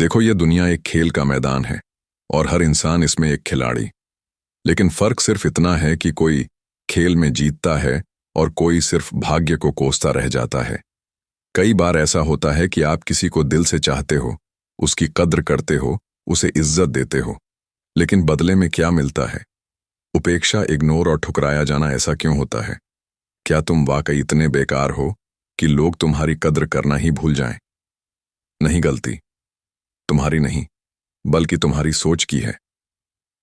देखो, ये दुनिया एक खेल का मैदान है और हर इंसान इसमें एक खिलाड़ी। लेकिन फर्क सिर्फ इतना है कि कोई खेल में जीतता है और कोई सिर्फ भाग्य को कोसता रह जाता है। कई बार ऐसा होता है कि आप किसी को दिल से चाहते हो, उसकी कद्र करते हो, उसे इज्जत देते हो, लेकिन बदले में क्या मिलता है? उपेक्षा, इग्नोर और ठुकराया जाना। ऐसा क्यों होता है? क्या तुम वाकई इतने बेकार हो कि लोग तुम्हारी कद्र करना ही भूल जाएं? नहीं, गलती तुम्हारी नहीं, बल्कि तुम्हारी सोच की है।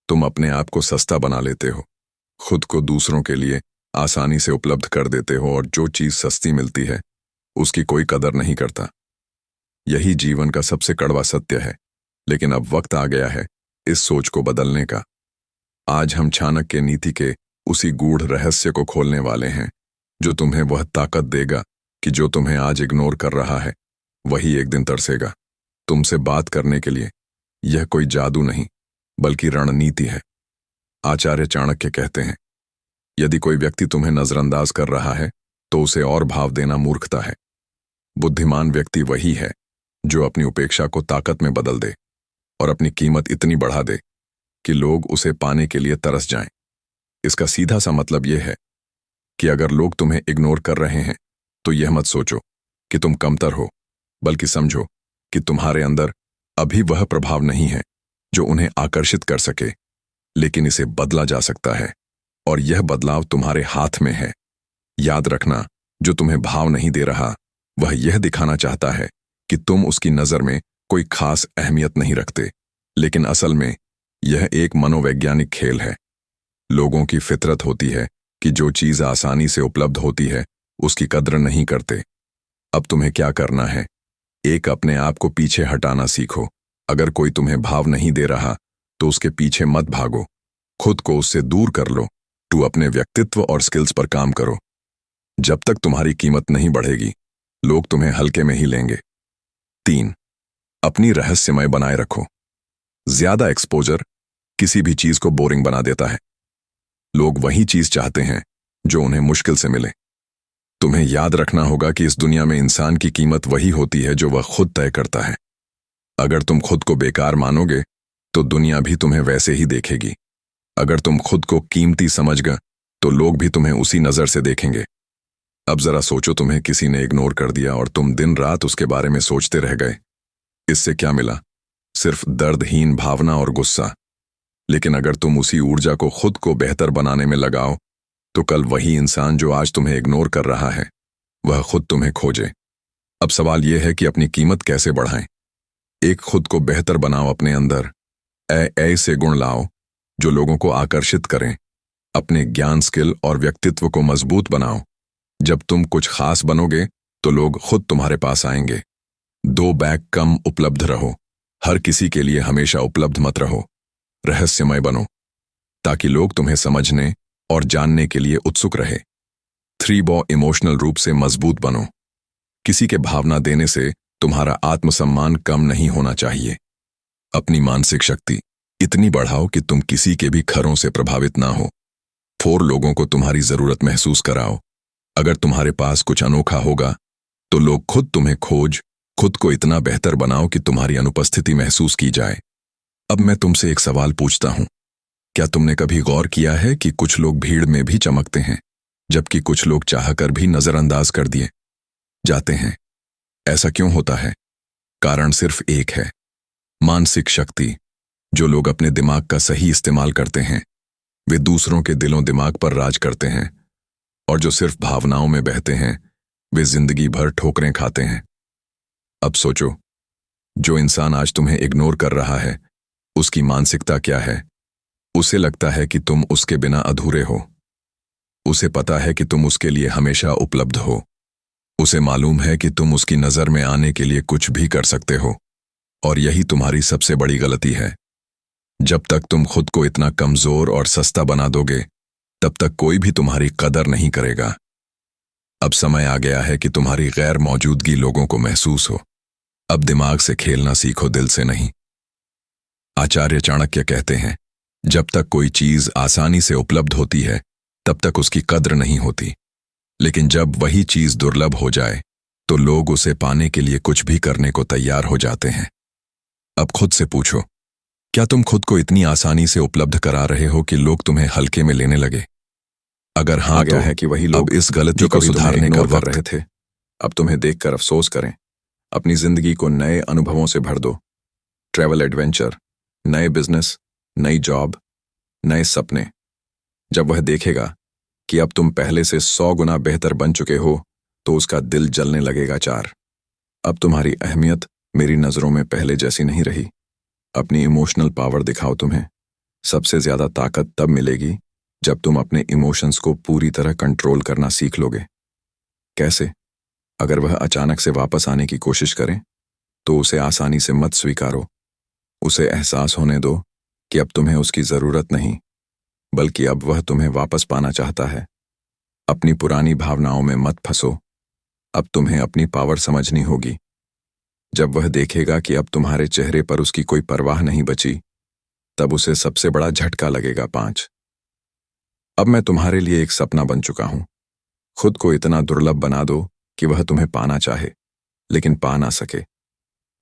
तुम अपने आप को सस्ता बना लेते हो, खुद को दूसरों के लिए आसानी से उपलब्ध कर देते हो और जो चीज सस्ती मिलती है उसकी कोई कदर नहीं करता। यही जीवन का सबसे कड़वा सत्य है, लेकिन अब वक्त आ गया है इस सोच को बदलने का। आज हम चाणक्य नीति के उसी गूढ़ रहस्य को खोलने वाले हैं जो तुम्हें वह ताकत देगा कि जो तुम्हें आज इग्नोर कर रहा है वही एक दिन तरसेगा तुमसे बात करने के लिए। यह कोई जादू नहीं, बल्कि रणनीति है। आचार्य चाणक्य कहते हैं, यदि कोई व्यक्ति तुम्हें नजरअंदाज कर रहा है तो उसे और भाव देना मूर्खता है। बुद्धिमान व्यक्ति वही है जो अपनी उपेक्षा को ताकत में बदल दे और अपनी कीमत इतनी बढ़ा दे कि लोग उसे पाने के लिए तरस जाएं। इसका सीधा सा मतलब यह है कि अगर लोग तुम्हें इग्नोर कर रहे हैं तो यह मत सोचो कि तुम कमतर हो, बल्कि समझो कि तुम्हारे अंदर अभी वह प्रभाव नहीं है जो उन्हें आकर्षित कर सके, लेकिन इसे बदला जा सकता है और यह बदलाव तुम्हारे हाथ में है। याद रखना, जो तुम्हें भाव नहीं दे रहा वह यह दिखाना चाहता है कि तुम उसकी नजर में कोई खास अहमियत नहीं रखते, लेकिन असल में यह एक मनोवैज्ञानिक खेल है। लोगों की फितरत होती है कि जो चीज आसानी से उपलब्ध होती है उसकी कद्र नहीं करते। अब तुम्हें क्या करना है? एक, अपने आप को पीछे हटाना सीखो। अगर कोई तुम्हें भाव नहीं दे रहा तो उसके पीछे मत भागो, खुद को उससे दूर कर लो। तू अपने व्यक्तित्व और स्किल्स पर काम करो। जब तक तुम्हारी कीमत नहीं बढ़ेगी लोग तुम्हें हल्के में ही लेंगे। 3, अपनी रहस्यमय बनाए रखो। ज्यादा एक्सपोजर किसी भी चीज को बोरिंग बना देता है। लोग वही चीज चाहते हैं जो उन्हें मुश्किल से मिले। तुम्हें याद रखना होगा कि इस दुनिया में इंसान की कीमत वही होती है जो वह खुद तय करता है। अगर तुम खुद को बेकार मानोगे तो दुनिया भी तुम्हें वैसे ही देखेगी। अगर तुम खुद को कीमती समझ गए तो लोग भी तुम्हें उसी नजर से देखेंगे। अब जरा सोचो, तुम्हें किसी ने इग्नोर कर दिया और तुम दिन रात उसके बारे में सोचते रह गए। इससे क्या मिला? सिर्फ दर्दहीन भावना और गुस्सा। लेकिन अगर तुम उसी ऊर्जा को खुद को बेहतर बनाने में लगाओ तो कल वही इंसान जो आज तुम्हें इग्नोर कर रहा है वह खुद तुम्हें खोजे। अब सवाल यह है कि अपनी कीमत कैसे बढ़ाएं। एक, खुद को बेहतर बनाओ। अपने अंदर ऐसे गुण लाओ जो लोगों को आकर्षित करें। अपने ज्ञान, स्किल और व्यक्तित्व को मजबूत बनाओ। जब तुम कुछ खास बनोगे तो लोग खुद तुम्हारे पास आएंगे। 2, बैक कम उपलब्ध रहो। हर किसी के लिए हमेशा उपलब्ध मत रहो। रहस्यमय बनो ताकि लोग तुम्हें समझने और जानने के लिए उत्सुक रहे। 3, इमोशनल रूप से मजबूत बनो। किसी के भावना देने से तुम्हारा आत्मसम्मान कम नहीं होना चाहिए। अपनी मानसिक शक्ति इतनी बढ़ाओ कि तुम किसी के भी खरों से प्रभावित ना हो। 4, लोगों को तुम्हारी जरूरत महसूस कराओ। अगर तुम्हारे पास कुछ अनोखा होगा तो लोग खुद को इतना बेहतर बनाओ कि तुम्हारी अनुपस्थिति महसूस की जाए। अब मैं तुमसे एक सवाल पूछता हूं, क्या तुमने कभी गौर किया है कि कुछ लोग भीड़ में भी चमकते हैं जबकि कुछ लोग चाहकर भी नजरअंदाज कर दिए जाते हैं? ऐसा क्यों होता है? कारण सिर्फ एक है, मानसिक शक्ति। जो लोग अपने दिमाग का सही इस्तेमाल करते हैं वे दूसरों के दिलों दिमाग पर राज करते हैं, और जो सिर्फ भावनाओं में बहते हैं वे जिंदगी भर ठोकरें खाते हैं। अब सोचो, जो इंसान आज तुम्हें इग्नोर कर रहा है उसकी मानसिकता क्या है? उसे लगता है कि तुम उसके बिना अधूरे हो। उसे पता है कि तुम उसके लिए हमेशा उपलब्ध हो। उसे मालूम है कि तुम उसकी नजर में आने के लिए कुछ भी कर सकते हो, और यही तुम्हारी सबसे बड़ी गलती है। जब तक तुम खुद को इतना कमजोर और सस्ता बना दोगे तब तक कोई भी तुम्हारी कदर नहीं करेगा। अब समय आ गया है कि तुम्हारी गैर मौजूदगी लोगों को महसूस हो। अब दिमाग से खेलना सीखो, दिल से नहीं। आचार्य चाणक्य कहते हैं, जब तक कोई चीज आसानी से उपलब्ध होती है तब तक उसकी कद्र नहीं होती, लेकिन जब वही चीज दुर्लभ हो जाए तो लोग उसे पाने के लिए कुछ भी करने को तैयार हो जाते हैं। अब खुद से पूछो, क्या तुम खुद को इतनी आसानी से उपलब्ध करा रहे हो कि लोग तुम्हें हल्के में लेने लगे? अगर हाँ गया तो है कि वही लोग अब इस गलती जो को कभी तुम्हें सुधारने का इग्नोर कर वक्त रहे थे, अब तुम्हें देखकर अफसोस करें। अपनी जिंदगी को नए अनुभवों से भर दो। ट्रैवल एडवेंचर, नए बिजनेस, नई जॉब, नए सपने। जब वह देखेगा कि अब तुम पहले से 100 गुना बेहतर बन चुके हो, तो उसका दिल जलने लगेगा। 4, अब तुम्हारी अहमियत मेरी नजरों में पहले जैसी नहीं रही। अपनी इमोशनल पावर दिखाओ। तुम्हें सबसे ज्यादा ताकत तब मिलेगी जब तुम अपने इमोशंस को पूरी तरह कंट्रोल करना सीख लोगे। कैसे? अगर वह अचानक से वापस आने की कोशिश करे, तो उसे आसानी से मत स्वीकारो। उसे एहसास होने दो कि अब तुम्हें उसकी जरूरत नहीं, बल्कि अब वह तुम्हें वापस पाना चाहता है। अपनी पुरानी भावनाओं में मत फंसो। अब तुम्हें अपनी पावर समझनी होगी। जब वह देखेगा कि अब तुम्हारे चेहरे पर उसकी कोई परवाह नहीं बची, तब उसे सबसे बड़ा झटका लगेगा। 5, अब मैं तुम्हारे लिए एक सपना बन चुका हूं। खुद को इतना दुर्लभ बना दो कि वह तुम्हें पाना चाहे, लेकिन पा ना सके।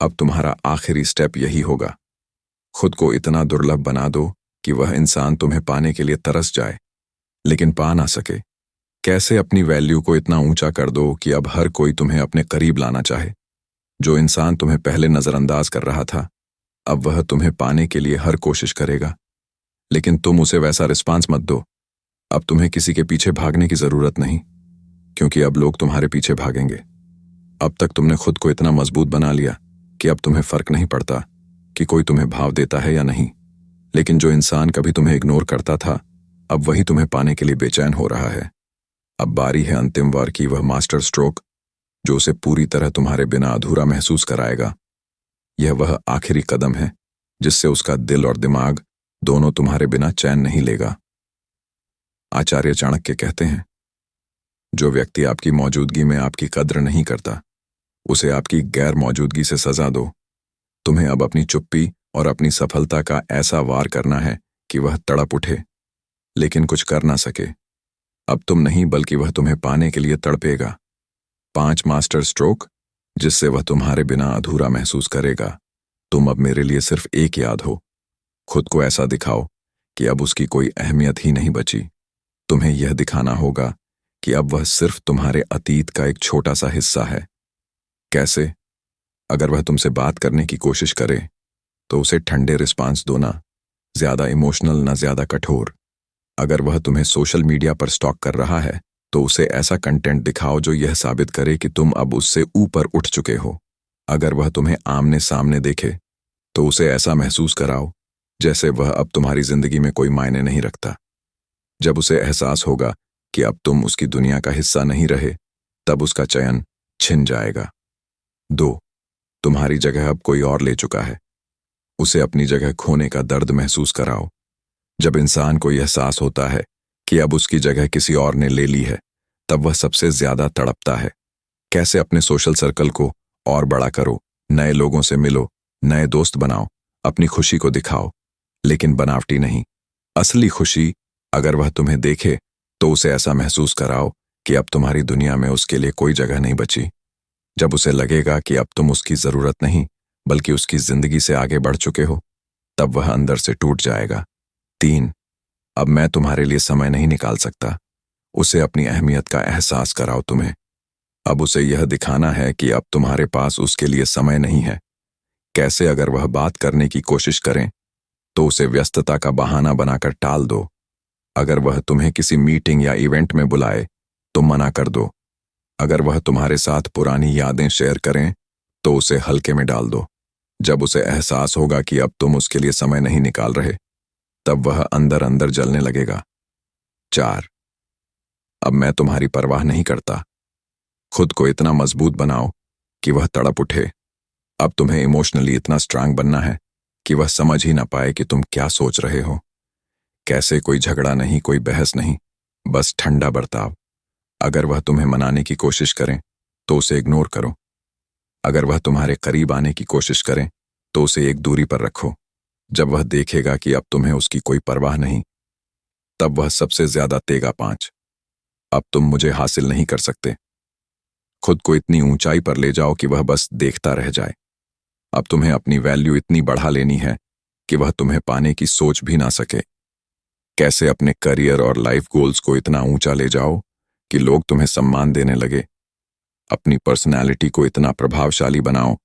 अब तुम्हारा आखिरी स्टेप यही होगा। खुद को इतना दुर्लभ बना दो कि वह इंसान तुम्हें पाने के लिए तरस जाए, लेकिन पा ना सके। कैसे? अपनी वैल्यू को इतना ऊंचा कर दो कि अब हर कोई तुम्हें अपने करीब लाना चाहे। जो इंसान तुम्हें पहले नजरअंदाज कर रहा था, अब वह तुम्हें पाने के लिए हर कोशिश करेगा, लेकिन तुम उसे वैसा रिस्पांस मत दो। अब तुम्हें किसी के पीछे भागने की जरूरत नहीं, क्योंकि अब लोग तुम्हारे पीछे भागेंगे। अब तक तुमने खुद को इतना मजबूत बना लिया कि अब तुम्हें फर्क नहीं पड़ता कि कोई तुम्हें भाव देता है या नहीं। लेकिन जो इंसान कभी तुम्हें इग्नोर करता था, अब वही तुम्हें पाने के लिए बेचैन हो रहा है। अब बारी है अंतिम वार की, वह मास्टर स्ट्रोक जो उसे पूरी तरह तुम्हारे बिना अधूरा महसूस कराएगा। यह वह आखिरी कदम है जिससे उसका दिल और दिमाग दोनों तुम्हारे बिना चैन नहीं लेगा। आचार्य चाणक्य कहते हैं, जो व्यक्ति आपकी मौजूदगी में आपकी कद्र नहीं करता, उसे आपकी गैर मौजूदगी से सजा दो। तुम्हें अब अपनी चुप्पी और अपनी सफलता का ऐसा वार करना है कि वह तड़प उठे, लेकिन कुछ कर ना सके। अब तुम नहीं, बल्कि वह तुम्हें पाने के लिए तड़पेगा। 5 मास्टर स्ट्रोक जिससे वह तुम्हारे बिना अधूरा महसूस करेगा। तुम अब मेरे लिए सिर्फ एक याद हो। खुद को ऐसा दिखाओ कि अब उसकी कोई अहमियत ही नहीं बची। तुम्हें यह दिखाना होगा कि अब वह सिर्फ तुम्हारे अतीत का एक छोटा सा हिस्सा है। कैसे? अगर वह तुमसे बात करने की कोशिश करे, तो उसे ठंडे रिस्पांस दो ना, ज्यादा इमोशनल ना ज्यादा कठोर। अगर वह तुम्हें सोशल मीडिया पर स्टॉक कर रहा है, तो उसे ऐसा कंटेंट दिखाओ जो यह साबित करे कि तुम अब उससे ऊपर उठ चुके हो। अगर वह तुम्हें आमने सामने देखे, तो उसे ऐसा महसूस कराओ जैसे वह अब तुम्हारी जिंदगी में कोई मायने नहीं रखता। जब उसे एहसास होगा कि अब तुम उसकी दुनिया का हिस्सा नहीं रहे, तब उसका चयन छिन जाएगा। 2, तुम्हारी जगह अब कोई और ले चुका है। उसे अपनी जगह खोने का दर्द महसूस कराओ। जब इंसान को यह एहसास होता है कि अब उसकी जगह किसी और ने ले ली है, तब वह सबसे ज्यादा तड़पता है। कैसे? अपने सोशल सर्कल को और बड़ा करो, नए लोगों से मिलो, नए दोस्त बनाओ, अपनी खुशी को दिखाओ, लेकिन बनावटी नहीं, असली खुशी। अगर वह तुम्हें देखे, तो उसे ऐसा महसूस कराओ कि अब तुम्हारी दुनिया में उसके लिए कोई जगह नहीं बची। जब उसे लगेगा कि अब तुम उसकी जरूरत नहीं, बल्कि उसकी जिंदगी से आगे बढ़ चुके हो, तब वह अंदर से टूट जाएगा। 3, अब मैं तुम्हारे लिए समय नहीं निकाल सकता। उसे अपनी अहमियत का एहसास कराओ। तुम्हें अब उसे यह दिखाना है कि अब तुम्हारे पास उसके लिए समय नहीं है। कैसे? अगर वह बात करने की कोशिश करें, तो उसे व्यस्तता का बहाना बनाकर टाल दो। अगर वह तुम्हें किसी मीटिंग या इवेंट में बुलाए, तो मना कर दो। अगर वह तुम्हारे साथ पुरानी यादें शेयर करें, तो उसे हल्के में डाल दो। जब उसे एहसास होगा कि अब तुम उसके लिए समय नहीं निकाल रहे, तब वह अंदर अंदर जलने लगेगा। 4, अब मैं तुम्हारी परवाह नहीं करता। खुद को इतना मजबूत बनाओ कि वह तड़प उठे। अब तुम्हें इमोशनली इतना स्ट्रांग बनना है कि वह समझ ही ना पाए कि तुम क्या सोच रहे हो। कैसे? कोई झगड़ा नहीं, कोई बहस नहीं, बस ठंडा बर्ताव। अगर वह तुम्हें मनाने की कोशिश करें, तो उसे इग्नोर करो। अगर वह तुम्हारे करीब आने की कोशिश करें, तो उसे एक दूरी पर रखो। जब वह देखेगा कि अब तुम्हें उसकी कोई परवाह नहीं, तब वह सबसे ज्यादा तेगा। 5, अब तुम मुझे हासिल नहीं कर सकते। खुद को इतनी ऊंचाई पर ले जाओ कि वह बस देखता रह जाए। अब तुम्हें अपनी वैल्यू इतनी बढ़ा लेनी है कि वह तुम्हें पाने की सोच भी ना सके। कैसे अपने करियर और लाइफ गोल्स को इतना ऊंचा ले जाओ कि लोग तुम्हें सम्मान देने लगे। अपनी पर्सनैलिटी को इतना प्रभावशाली बनाओ